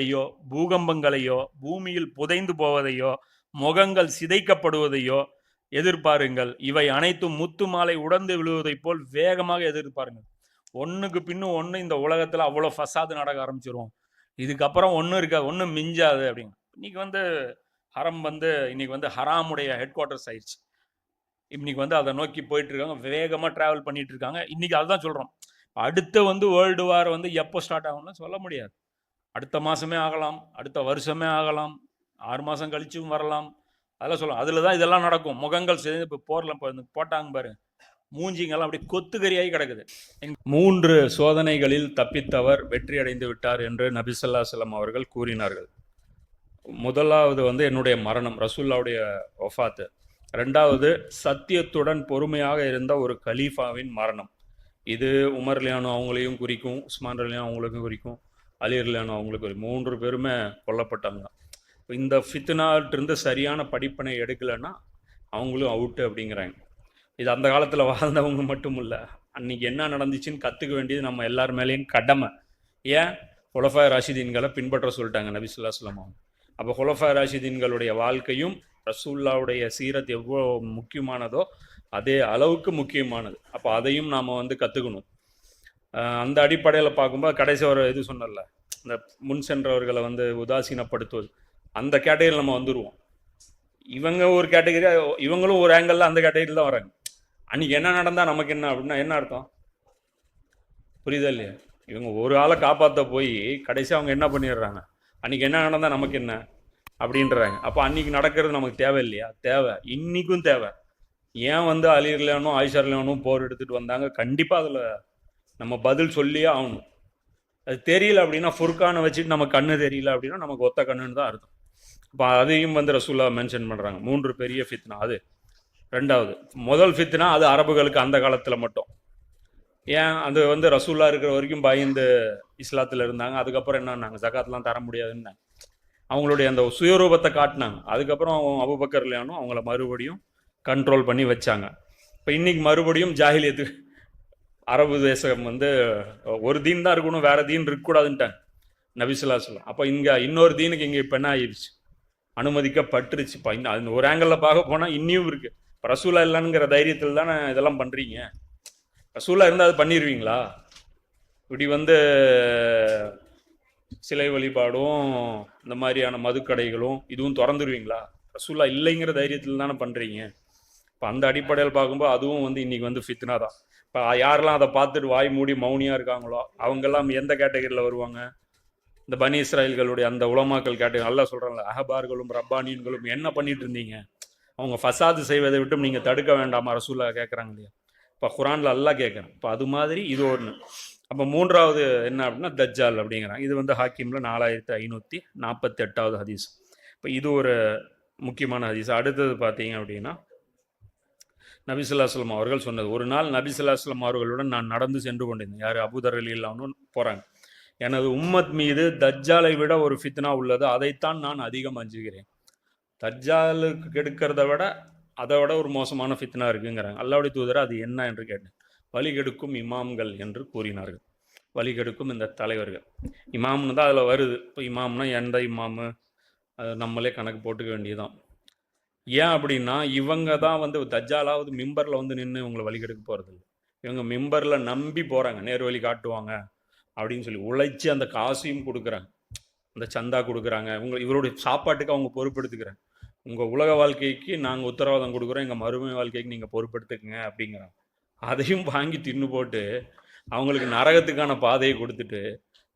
ஐயோ பூகம்பங்களையோ பூமியில் புதைந்து போவதையோ முகங்கள் சிதைக்கப்படுவதையோ எதிர்பாருங்கள். இவை அனைத்தும் முத்து மாலை உடந்து விழுவதைப் போல் வேகமாக எதிர்பாருங்கள். ஒன்றுக்கு பின்னும் ஒன்று இந்த உலகத்தில் அவ்வளோ ஃபசாது நடக்க ஆரம்பிச்சிரும். இதுக்கப்புறம் ஒன்றும் இருக்காது, ஒன்றும் மிஞ்சாது அப்படின்னு. இன்னைக்கு வந்து ஹரம் வந்து இன்னைக்கு வந்து ஹராமுடைய ஹெட் குவார்ட்டர்ஸ் ஆயிடுச்சு. இன்னைக்கு வந்து அதை நோக்கி போயிட்டு இருக்காங்க, வேகமாக ட்ராவல் பண்ணிட்டு இருக்காங்க. இன்னைக்கு அதுதான் சொல்கிறோம். அடுத்து வந்து வேர்ல்டு வார் வந்து எப்போ ஸ்டார்ட் ஆகும்னு சொல்ல முடியாது. அடுத்த மாதமே ஆகலாம், அடுத்த வருஷமே ஆகலாம், 6 மாதம் கழிச்சும் வரலாம். அதெல்லாம் சொல்லலாம். அதில் தான் இதெல்லாம் நடக்கும். முகங்கள் சேர்ந்து இப்போ போரில் போட்டாங்க பாருங்க, மூஞ்சிங்கெல்லாம் அப்படி கொத்துக்கறியாகி கிடக்குது. 3 சோதனைகளில் தப்பித்தவர் வெற்றி அடைந்து விட்டார் என்று நபி ஸல்லல்லாஹு அலைஹி வஸல்லம் அவர்கள் கூறினார்கள். முதலாவது வந்து என்னுடைய மரணம், ரசூலுல்லாவுடைய வஃபாத்து. 2வது சத்தியத்துடன் பொறுமையாக இருந்த ஒரு கலீஃபாவின் மரணம். இது உமர் ரலியல்லாஹு அவங்களையும் குறிக்கும், உஸ்மான் ரலியல்லாஹு அவங்களுக்கும் குறிக்கும், அலி ரலியல்லாஹு அவங்களுக்கு குறிக்கும். 3 பேருமே கொல்லப்பட்டாங்க. இந்த ஃபித்னாட்டிருந்து சரியான படிப்பினை எடுக்கலைன்னா அவங்களும் அவுட்டு அப்படிங்கிறாங்க. இது அந்த காலத்தில் வாழ்ந்தவங்க மட்டும் இல்லை, அன்றைக்கி என்ன நடந்துச்சுன்னு கற்றுக்க வேண்டியது நம்ம எல்லார் மேலேயும் கடமை. ஏன்? ஹுலஃபாய் ராஷிதீன்களை பின்பற்ற சொல்லிட்டாங்க நபி ஸல்லல்லாஹு அலைஹி வஸல்லம். அப்போ ஹுலஃபாய் ராஷிதீன்களுடைய வாழ்க்கையும் ரசூலுல்லாவுடைய சீரத் எவ்வளோ முக்கியமானதோ அதே அளவுக்கு முக்கியமானது. அப்போ அதையும் நாம் வந்து கற்றுக்கணும். அந்த அடிப்படையில் பார்க்கும்போது கடைசி ஒரு இது சொன்னல, இந்த முன் சென்றவர்களை வந்து உதாசீனப்படுத்துவது, அந்த கேட்டகரியில் நம்ம வந்துடுவோம். இவங்க ஒரு கேட்டகரி, இவங்களும் ஒரு ஆங்கிளில் அந்த கேட்டகரியில் தான் வராங்க. அன்றைக்கி என்ன நடந்தால் நமக்கு என்ன அப்படின்னா என்ன அர்த்தம்? புரியுதா இல்லையா? இவங்க ஒரு ஆளை காப்பாற்ற போய் கடைசி அவங்க என்ன பண்ணிடுறாங்க, அன்றைக்கி என்ன நடந்தால் நமக்கு என்ன அப்படின்றாங்க. அப்போ அன்றைக்கி நடக்கிறது நமக்கு தேவை இல்லையா? தேவை, இன்றைக்கும் தேவை. ஏன் வந்து அலி ரலியல்லாஹு ஆயிஷா ரலியல்லாஹு போர் எடுத்துகிட்டு வந்தாங்க, கண்டிப்பாக அதில் நம்ம பதில் சொல்லியே ஆகணும். அது தெரியல அப்படின்னா, ஃபுர்கானை வச்சுட்டு நம்ம கண்ணு தெரியல அப்படின்னா நமக்கு ஒத்த கண்ணுன்னு தான் அர்த்தம். இப்போ அதையும் வந்து ரசூலுல்லாஹ் மென்ஷன் பண்ணுறாங்க. 3 பெரிய ஃபித்னா. அது 2வது. முதல் ஃபித்னா அது அரபுகளுக்கு அந்த காலத்தில் மட்டும். ஏன்? அது வந்து ரசூலுல்லாஹ் இருக்கிற வரைக்கும் பயந்து இஸ்லாத்தில் இருந்தாங்க. அதுக்கப்புறம் என்னன்னாங்க, ஜகாத்லாம் தர முடியாதுன்னு அவங்களுடைய அந்த சுயரூபத்தை காட்டினாங்க. அதுக்கப்புறம் அபூபக்கர் ரலியல்லாஹு அவங்கள மறுபடியும் கண்ட்ரோல் பண்ணி வச்சாங்க. இப்போ இன்னைக்கு மறுபடியும் ஜாஹிலியத்து, அரபு தேசம் வந்து ஒரு தீன் தான் இருக்கணும், வேற தீன் இருக்கக்கூடாதுன்ட்டாங்க நபி ஸல்லல்லாஹு அலைஹி வஸல்லம். அப்போ இங்கே இன்னொரு தீனுக்கு இங்கே இப்போ என்ன ஆயிடுச்சு, அனுமதிக்கப்பட்டுருச்சு. இப்போ அந்த ஒரு ஆங்கிளில் பார்க்க போனால் இன்னியும் இருக்குது. இப்போ ரசூலா இல்லைங்கிற தைரியத்தில் தானே இதெல்லாம் பண்ணுறீங்க. ரசூலா இருந்தால் அது பண்ணிடுவீங்களா? இப்படி வந்து சிலை வழிபாடும் இந்த மாதிரியான மதுக்கடைகளும் இதுவும் திறந்துருவீங்களா? ரசூலா இல்லைங்கிற தைரியத்தில் தானே பண்ணுறீங்க. இப்போ அந்த அடிப்படையில் பார்க்கும்போது அதுவும் வந்து இன்றைக்கி வந்து ஃபித்னா தான். இப்போ யாரெல்லாம் அதை பார்த்துட்டு வாய் மூடி மௌனியாக இருக்காங்களோ அவங்கெல்லாம் எந்த கேட்டகரியில் வருவாங்க? இந்த பனி இஸ்ராயல்களுடைய அந்த உலமாக்கள் கேட்டகரி. நல்லா சொல்கிறாங்களே, அஹபார்களும் ரப்பானியன்களும் என்ன பண்ணிட்டு இருந்தீங்க? அவங்க ஃபசாது செய்வதை விட்டு நீங்கள் தடுக்க வேண்டாமா ரசூலா கேட்குறாங்க இல்லையா? இப்போ குரானில் அல்லாஹ் கேட்குறேன். இப்போ அது மாதிரி இது ஒன்று. அப்போ 3வது என்ன அப்படின்னா தஜ்ஜால் அப்படிங்கிறாங்க. இது வந்து ஹாக்கிமில் 4548வது ஹதீஸ். இப்போ இது ஒரு முக்கியமான ஹதீஸ். அடுத்தது பார்த்தீங்க அப்படின்னா நபி ஸல்லல்லாஹு அலைஹி வஸல்லம் அவர்கள் சொன்னது, ஒரு நாள் நபி ஸல்லல்லாஹு அலைஹி வஸல்லம் அவர்களுடன் நான் நடந்து சென்று கொண்டிருந்தேன். யார்? அபூதர் ரலியல்லாஹு போகிறாங்க. எனது உம்மத் மீது தஜ்ஜாலை விட ஒரு ஃபித்னா உள்ளது, அதைத்தான் நான் அதிகம் அஞ்சுகிறேன். தஜ்ஜாலுக்கு கெடுக்கிறத விட அதை விட ஒரு மோசமான ஃபித்னா இருக்குங்கிறாங்க. அல்லாஹ்வுடைய தூதர் அது என்ன என்று கேட்டேன். வழி கெடுக்கும் இமாம்கள் என்று கூறினார்கள். வழி கெடுக்கும் இந்த தலைவர்கள். இமாம்னு தான் அதில் வருது. இப்போ இமாம்னா எந்த இமாமு, அது நம்மளே கணக்கு போட்டுக்க வேண்டியதுதான். ஏன் அப்படின்னா, இவங்க தான் வந்து தஜ்ஜாலாவது மிம்பரில் வந்து நின்று இவங்களை வழிகெடுக்க போகிறதில்ல. இவங்க மிம்பரில் நம்பி போகிறாங்க, நேர் வழி காட்டுவாங்க அப்படின்னு சொல்லி உழைச்சி அந்த காசையும் கொடுக்குறாங்க, அந்த சந்தா கொடுக்குறாங்க. இவருடைய சாப்பாட்டுக்கு அவங்க பொறுப்பெடுத்துக்கிறாங்க. உங்கள் உலக வாழ்க்கைக்கு நாங்கள் உத்தரவாதம் கொடுக்குறோம், எங்கள் மறுமை வாழ்க்கைக்கு நீங்கள் பொறுப்பெடுத்துக்குங்க அப்படிங்கிறாங்க. அதையும் வாங்கி தின்னு போட்டு அவங்களுக்கு நரகத்துக்கான பாதையை கொடுத்துட்டு,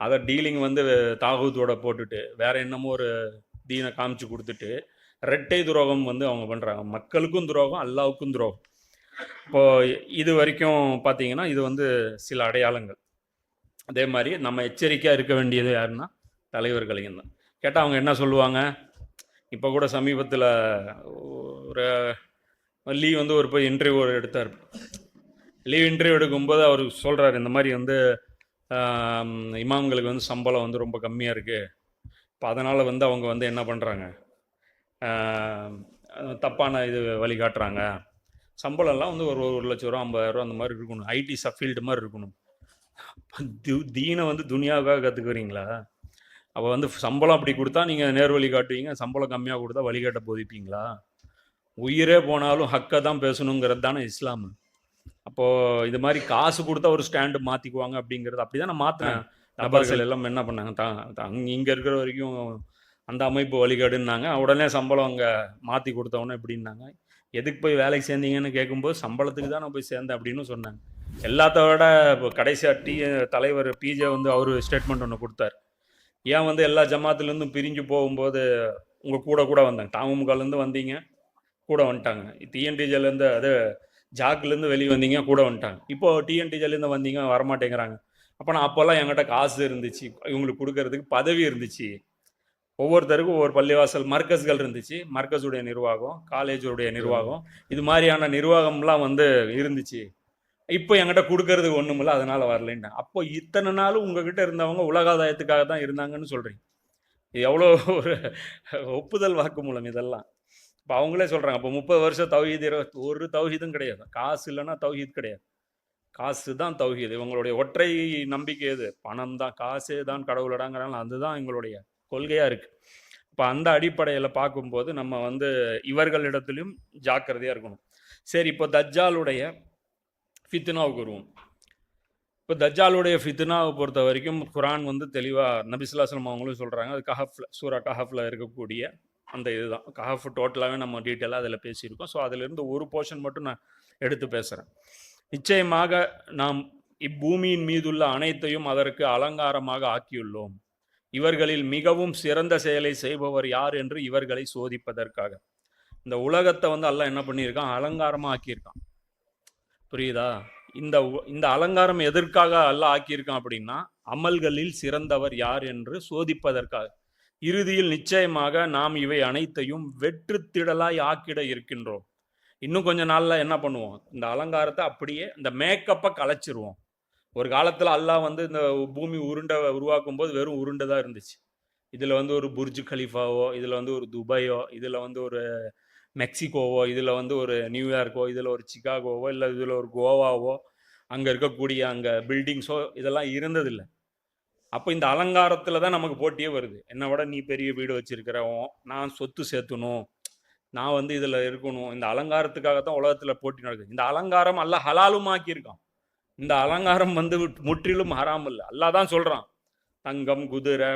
அதை டீலிங் வந்து தாகூத்தோட போட்டுட்டு வேற என்னமோ ஒரு தீனை காமிச்சு கொடுத்துட்டு இரட்டை துரோகம் வந்து அவங்க பண்ணுறாங்க. மக்களுக்கும் துரோகம், அல்லாவுக்கும் துரோகம். இப்போது இது வரைக்கும் பார்த்தீங்கன்னா இது வந்து சில அடையாளங்கள். அதே மாதிரி நம்ம எச்சரிக்கையாக இருக்க வேண்டியது யாருன்னா தலைவர்களையும் தான். கேட்டால் அவங்க என்ன சொல்லுவாங்க? இப்போ கூட சமீபத்தில் ஒரு லீவ் வந்து ஒரு போய் இன்டர்வியூ எடுத்தார். லீவ் இன்டர்வியூ எடுக்கும்போது அவர் சொல்கிறார், இந்த மாதிரி வந்து இமாம்களுக்கு வந்து சம்பளம் வந்து ரொம்ப கம்மியாக இருக்குது. இப்போ அதனால் வந்து அவங்க வந்து என்ன பண்ணுறாங்க, தப்பான இது வழிகாட்டுறாங்க. சம்பளம்லாம் வந்து ஒரு 1,00,000 ரூபா 50,000 அந்த மாதிரி இருக்கணும். ஐடி ஃபீல்டு மாதிரி இருக்கணும். தீனை வந்து துனியாவுக்காக கற்றுக்குறீங்களா? அப்போ வந்து சம்பளம் அப்படி கொடுத்தா நீங்கள் நேர் வழி காட்டுவீங்க, சம்பளம் கம்மியாக கொடுத்தா வழிகாட்ட போதிப்பீங்களா? உயிரே போனாலும் ஹக்கை தான் பேசணுங்கிறது தானே இஸ்லாம். அப்போது இது மாதிரி காசு கொடுத்தா ஒரு ஸ்டாண்டு மாற்றிக்குவாங்க அப்படிங்கிறது அப்படி தான் நான் மாற்றினேன். நபர்கள் எல்லாம் என்ன பண்ணாங்க, இங்கே இருக்கிற வரைக்கும் அந்த அமைப்பு வழிகாடுன்னாங்க. உடனே சம்பளம் அங்கே மாற்றி கொடுத்தவொன்னே எப்படின்னாங்க, எதுக்கு போய் வேலைக்கு சேர்ந்தீங்கன்னு கேட்கும்போது சம்பளத்துக்கு தான் நான் போய் சேர்ந்தேன் அப்படின்னு சொன்னாங்க. எல்லாத்த விட இப்போ கடைசியாக தலைவர் பிஜே வந்து அவர் ஸ்டேட்மெண்ட் ஒன்று கொடுத்தார். ஏன் வந்து எல்லா ஜமாத்துலேருந்தும் பிரிஞ்சு போகும்போது உங்கள் கூட வந்தாங்க, தமுமுகலேருந்து வந்தீங்க கூட வந்துட்டாங்க, டிஎன்டிஜேலேருந்து அது ஜாக்லேருந்து வெளியே வந்தீங்க கூட வந்துட்டாங்க, இப்போது டிஎன்டிஜேலேருந்து வந்தீங்க வரமாட்டேங்கிறாங்க. அப்போ நான் அப்போல்லாம் என்கிட்ட காசு இருந்துச்சு, இவங்களுக்கு கொடுக்கறதுக்கு பதவி இருந்துச்சு, ஒவ்வொருத்தருக்கும் ஒவ்வொரு பள்ளிவாசல் மர்க்கஸ்கள் இருந்துச்சு, மர்க்கஸுடைய நிர்வாகம், காலேஜுடைய நிர்வாகம், இது மாதிரியான நிர்வாகம்லாம் வந்து இருந்துச்சு. இப்போ என்கிட்ட கொடுக்கறதுக்கு ஒன்றும் இல்லை, அதனால வரலைன்ட்டேன். அப்போ இத்தனை நாளும் உங்ககிட்ட இருந்தவங்க உலகாதாயத்துக்காக தான் இருந்தாங்கன்னு சொல்கிறீங்க. இது எவ்வளோ ஒரு ஒப்புதல் வாக்குமூலம் இதெல்லாம். இப்போ அவங்களே சொல்கிறாங்க, அப்போ 30 வருஷம் தௌஹீத், ஒரு தௌஹீதும் கிடையாது. காசு இல்லைன்னா தௌஹீத் கிடையாது. காசு தான் தௌஹீத். இவங்களுடைய ஒற்றை நம்பிக்கை எது? பணம் தான், காசே தான் கடவுளடாங்கிறாங்க. அதுதான் எங்களுடைய கொள்கையாக இருக்குது. இப்போ அந்த அடிப்படையில் பார்க்கும்போது நம்ம வந்து இவர்களிடத்திலும் ஜாக்கிரதையாக இருக்கணும். சரி, இப்போ தஜ்ஜாலுடைய ஃபித்னாவுக்கு வருவோம். இப்போ தஜ்ஜாலுடைய ஃபித்னாவை பொறுத்த வரைக்கும் குரான் வந்து தெளிவாக நபி ஸல்லல்லாஹு அலைஹி வஸல்லம் அவங்களும் சொல்கிறாங்க. அது கஹஃப்ல, சூரா கஹஃப்ல இருக்கக்கூடிய அந்த இதுதான். கஹஃப் டோட்டலாகவே நம்ம டீட்டெயிலாக அதில் பேசியிருக்கோம். ஸோ அதிலிருந்து ஒரு போர்ஷன் மட்டும் நான் எடுத்து பேசுகிறேன். நிச்சயமாக நாம் இப்பூமியின் மீதுள்ள அனைத்தையும் அதற்கு அலங்காரமாக ஆக்கியுள்ளோம். இவர்களில் மிகவும் சிறந்த செயலை செய்பவர் யார் என்று இவர்களை சோதிப்பதற்காக. இந்த உலகத்தை வந்து அல்லாஹ் என்ன பண்ணியிருக்கான்? அலங்காரமாக ஆக்கியிருக்கான். புரியுதா? இந்த அலங்காரம் எதற்காக அல்லாஹ் ஆக்கியிருக்கான் அப்படின்னா, அமல்களில் சிறந்தவர் யார் என்று சோதிப்பதற்காக. இறுதியில் நிச்சயமாக நாம் இவை அனைத்தையும் வெற்றுத்திடலாய் ஆக்கிட இருக்கின்றோம். இன்னும் கொஞ்ச நாள்ல என்ன பண்ணுவோம்? இந்த அலங்காரத்தை அப்படியே இந்த மேக்கப்பை கலைச்சிருவோம். ஒரு காலத்தில் அல்லாஹ் வந்து இந்த பூமி உருண்டை உருவாக்கும் போது வெறும் உருண்டை தான் இருந்துச்சு. இதில் வந்து ஒரு புர்ஜ் கலிஃபாவோ, இதில் வந்து ஒரு துபாயோ, இதில் வந்து ஒரு மெக்சிகோவோ, இதில் வந்து ஒரு நியூயார்க்கோ, இதில் ஒரு சிகாகோவோ, இல்லை இதில் ஒரு கோவாவோ, அங்கே இருக்கக்கூடிய அங்கே பில்டிங்ஸோ இதெல்லாம் இருந்ததில்லை. அப்போ இந்த அலங்காரத்தில் தான் நமக்கு போட்டியே வருது. என்னை விட நீ பெரிய வீடு வச்சிருக்கிறவன், நான் சொத்து சேர்த்தணும், நான் வந்து இதில் இருக்கணும். இந்த அலங்காரத்துக்காக தான் உலகத்தில் போட்டி நடக்குது. இந்த அலங்காரம் அல்லாஹ் ஹலாலும் ஆக்கியிருக்கான். இந்த அலங்காரம் வந்து முற்றிலும் ஹராம் இல்லை. அல்லாஹ் தான் சொல்கிறான், தங்கம், குதிரை,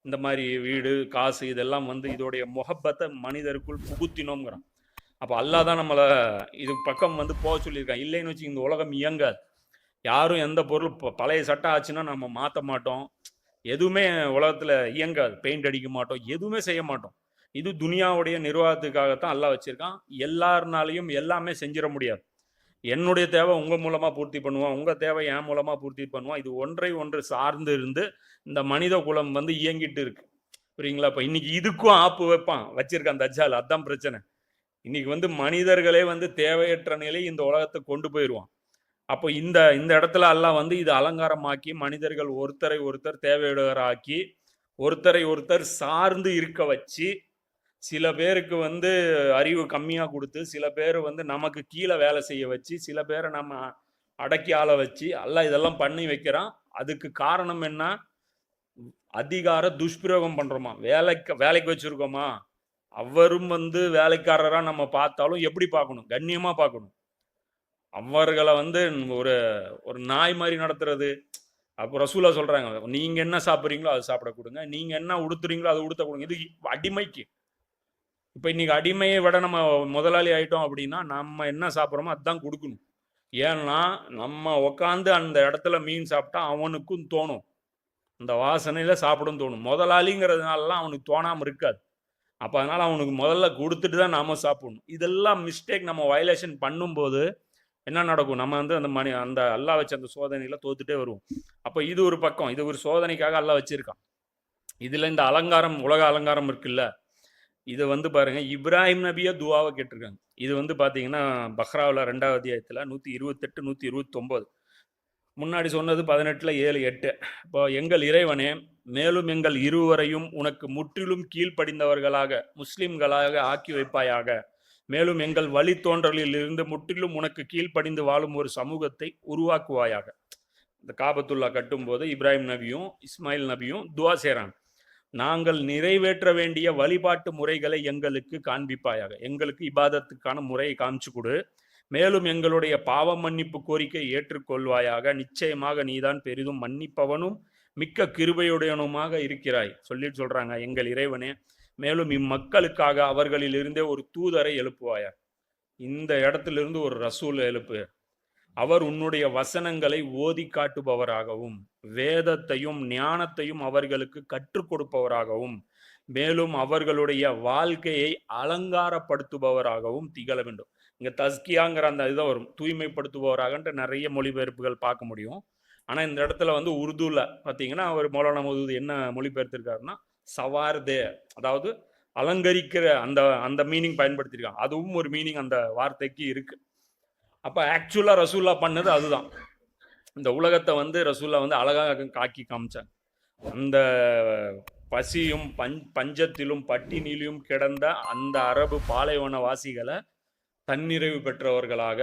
இந்த மாதிரி வீடு, காசு இதெல்லாம் வந்து இதோடைய முகப்பத்தை மனிதருக்குள் புகுத்தினோங்கிறான். அப்போ அல்லாஹ் தான் நம்மளை இது பக்கம் வந்து போக சொல்லியிருக்கான். இல்லைன்னு வச்சு இந்த உலகம் இயங்காது. யாரும் எந்த பொருள் பழைய சட்டை ஆச்சுன்னா நம்ம மாற்ற மாட்டோம், எதுவுமே உலகத்தில் இயங்காது, பெயிண்ட் அடிக்க மாட்டோம், எதுவுமே செய்ய மாட்டோம். இது துனியாவுடைய நிர்வாகத்துக்காகத்தான் அல்லாஹ் வச்சிருக்கான். எல்லாருனாலையும் எல்லாமே செஞ்சிட முடியாது. என்னுடைய தேவை உங்கள் மூலமாக பூர்த்தி பண்ணுவான், உங்கள் தேவை என் மூலமாக பூர்த்தி பண்ணுவான். இது ஒன்றை ஒன்று சார்ந்து இருந்து இந்த மனித குலம் வந்து இயங்கிட்டு இருக்கு. புரியுங்களா? இப்போ இன்னைக்கு இதுக்கும் ஆப்பு வச்சிருக்கான் தஜ்ஜால். அதுதான் பிரச்சனை. இன்னைக்கு வந்து மனிதர்களே வந்து தேவையற்ற நிலை இந்த உலகத்தை கொண்டு போயிடுவான். அப்போ இந்த இந்த இடத்துல அல்லாஹ் வந்து இது அலங்காரமாக்கி மனிதர்கள் ஒருத்தரை ஒருத்தர் தேவையுடையவராக்கி ஒருத்தரை ஒருத்தர் சார்ந்து இருக்க வச்சு, சில பேருக்கு வந்து அறிவு கம்மியாக கொடுத்து, சில பேர் வந்து நமக்கு கீழே வேலை செய்ய வச்சு, சில பேரை நம்ம அடக்கி ஆள வச்சு அல்லாஹ் இதெல்லாம் பண்ணி வைக்கிறான். அதுக்கு காரணம் என்ன? அதிகார துஷ்பிரயோகம் பண்ணுறோமா? வேலைக்கு வச்சுருக்கோமா? அவரும் வந்து வேலைக்காரராக நம்ம பார்த்தாலும் எப்படி பார்க்கணும்? கண்ணியமாக பார்க்கணும். அவர்களை வந்து ஒரு ஒரு நாய் மாதிரி நடத்துறது. அப்போ ரசூலா சொல்கிறாங்க, நீங்கள் என்ன சாப்பிட்றீங்களோ அதை சாப்பிட கொடுங்க, நீங்கள் என்ன உடுத்துறீங்களோ அதை உடுத்த கொடுங்க. இது அடிமைக்கு. இப்போ இன்றைக்கி அடிமையை விட நம்ம முதலாளி ஆகிட்டோம் அப்படின்னா நம்ம என்ன சாப்பிட்றோமோ அதுதான் கொடுக்கணும். ஏன்னா நம்ம உக்காந்து அந்த இடத்துல மீன் சாப்பிட்டா அவனுக்கும் தோணும், அந்த வாசனையில் சாப்பிடும் தோணும். முதலாளிங்கிறதுனாலலாம் அவனுக்கு தோணாமல் இருக்காது. அப்போ அதனால் அவனுக்கு முதல்ல கொடுத்துட்டு தான் நாம் சாப்பிடணும். இதெல்லாம் மிஸ்டேக் நம்ம வயலேஷன் பண்ணும்போது என்ன நடக்கும்? நம்ம வந்து அந்த அல்லாஹ் வச்ச அந்த சோதனையில் தோத்துட்டே வருவோம். அப்போ இது ஒரு பக்கம், இது ஒரு சோதனைக்காக அல்லாஹ் வச்சிருக்கான். இதில் இந்த அலங்காரம், உலக அலங்காரம் இருக்குல்ல, இதை வந்து பாருங்க, இப்ராஹிம் நபியை துவாவை கேட்டிருக்காங்க. இது வந்து பார்த்தீங்கன்னா பஹ்ராவில் 2வது அத்தியாயத்தில் 128, 129. முன்னாடி சொன்னது 18, 7, 8. இப்போ எங்கள் இறைவனே, மேலும் எங்கள் இருவரையும் உனக்கு முற்றிலும் கீழ்ப்படிந்தவர்களாக முஸ்லிம்களாக ஆக்கி வைப்பாயாக. மேலும் எங்கள் வழித்தோன்றலில் இருந்து முற்றிலும் உனக்கு கீழ்ப்படிந்து வாழும் ஒரு சமூகத்தை உருவாக்குவாயாக. இந்த காபத்துல்லா கட்டும்போது இப்ராஹிம் நபியும் இஸ்மாயில் நபியும் துவா செய்கிறாங்க. நாங்கள் நிறைவேற்ற வேண்டிய வழிபாட்டு முறைகளை எங்களுக்கு காண்பிப்பாயாக. எங்களுக்கு இபாதத்துக்கான முறையை காமிச்சு கொடு. மேலும் எங்களுடைய பாவ மன்னிப்பு கோரிக்கை ஏற்றுக்கொள்வாயாக. நிச்சயமாக நீதான் பெரிதும் மன்னிப்பவனும் மிக்க கிருபையுடையவனுமாக இருக்கிறாய் சொல்லிட்டு சொல்றாங்க, எங்கள் இறைவனே, மேலும் இம்மக்களுக்காக அவர்களிலிருந்தே ஒரு தூதரை எழுப்புவாயா. இந்த இடத்திலிருந்து ஒரு ரசூல் எழுப்பு. அவர் உன்னுடைய வசனங்களை ஓதி காட்டுபவராகவும் வேதத்தையும் ஞானத்தையும் அவர்களுக்கு கற்றுக் கொடுப்பவராகவும் மேலும் அவர்களுடைய வாழ்க்கையை அலங்காரப்படுத்துபவராகவும் திகழ வேண்டும். இங்க தஸ்கியாங்கிற அந்த இதை வரும், தூய்மைப்படுத்துபவராகன்ட்டு நிறைய மொழிபெயர்ப்புகள் பார்க்க முடியும். ஆனா இந்த இடத்துல வந்து உருதுல பார்த்தீங்கன்னா அவர் மௌலானா மௌதூத் என்ன மொழிபெயர்த்திருக்காருன்னா சவார்தே, அதாவது அலங்கரிக்கிற அந்த அந்த மீனிங் பயன்படுத்தியிருக்காங்க. அதுவும் ஒரு மீனிங் அந்த வார்த்தைக்கு இருக்கு. அப்ப ஆக்சுவலா ரசூல்லா பண்ணது அதுதான். இந்த உலகத்தை வந்து ரசூல்லா வந்து அழகாக காக்கி காமிச்சாங்க. அந்த பசியும் பஞ்சத்திலும் பட்டினியிலும் கிடந்த அந்த அரபு பாலைவன வாசிகளை தன்னிறைவு பெற்றவர்களாக